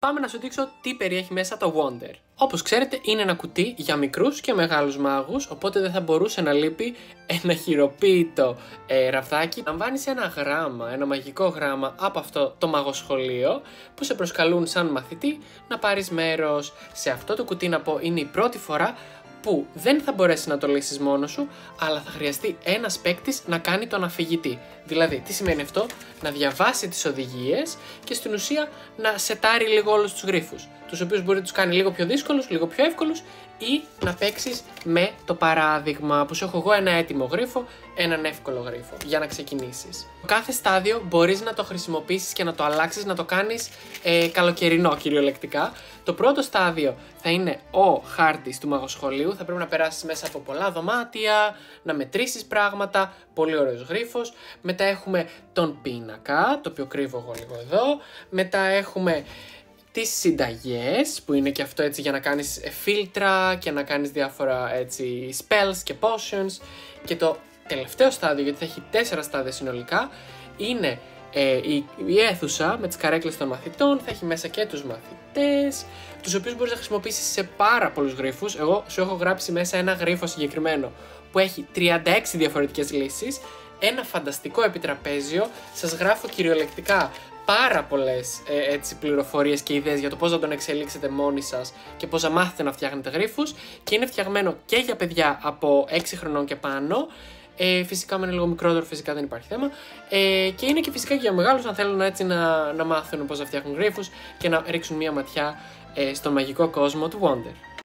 Πάμε να σου δείξω τι περιέχει μέσα το Wonder. Όπως ξέρετε, είναι ένα κουτί για μικρούς και μεγάλους μάγους, οπότε δεν θα μπορούσε να λείπει ένα χειροποίητο ραβδάκι. Λαμβάνεις ένα γράμμα, ένα μαγικό γράμμα από αυτό το μαγοσχολείο που σε προσκαλούν σαν μαθητή να πάρεις μέρος. Σε αυτό το κουτί, να πω, είναι η πρώτη φορά που δεν θα μπορέσεις να το λύσεις μόνος σου, αλλά θα χρειαστεί ένας παίκτης να κάνει τον αφηγητή. Δηλαδή, τι σημαίνει αυτό? Να διαβάσει τις οδηγίες και στην ουσία να σετάρει λίγο όλους τους γρίφους, τους οποίους μπορεί να τους κάνει λίγο πιο δύσκολους, λίγο πιο εύκολους, ή να παίξεις με το παράδειγμα που σου έχω εγώ ένα έτοιμο γρίφο, έναν εύκολο γρίφο για να ξεκινήσεις. Κάθε στάδιο μπορείς να το χρησιμοποιήσεις και να το αλλάξεις, να το κάνεις καλοκαιρινό κυριολεκτικά. Το πρώτο στάδιο θα είναι ο χάρτης του μαγοσχολείου, θα πρέπει να περάσεις μέσα από πολλά δωμάτια, να μετρήσεις πράγματα, πολύ ωραίος γρίφος. Μετά έχουμε τον πίνακα, το οποίο κρύβω εγώ λίγο εδώ. Μετά έχουμε τις συνταγές, που είναι και αυτό έτσι για να κάνεις φίλτρα και να κάνεις διάφορα έτσι spells και potions. Και το τελευταίο στάδιο, γιατί θα έχει 4 στάδια συνολικά, είναι η αίθουσα με τις καρέκλες των μαθητών. Θα έχει μέσα και τους μαθητές, τους οποίους μπορείς να χρησιμοποιήσεις σε πάρα πολλούς γρίφους. Εγώ σου έχω γράψει μέσα ένα γρίφο συγκεκριμένο που έχει 36 διαφορετικές λύσεις, ένα φανταστικό επιτραπέζιο. Σας γράφω κυριολεκτικά πάρα πολλές πληροφορίες και ιδέες για το πώς να τον εξελίξετε μόνοι σας και πώς να μάθετε να φτιάχνετε γρίφους, και είναι φτιαγμένο και για παιδιά από 6 χρονών και πάνω. Φυσικά με είναι λίγο μικρότερο, φυσικά δεν υπάρχει θέμα. Και είναι και φυσικά και για μεγάλους, αν θέλουν έτσι να μάθουν πώς να φτιάχνουν γρίφους και να ρίξουν μια ματιά στον μαγικό κόσμο του Wonder.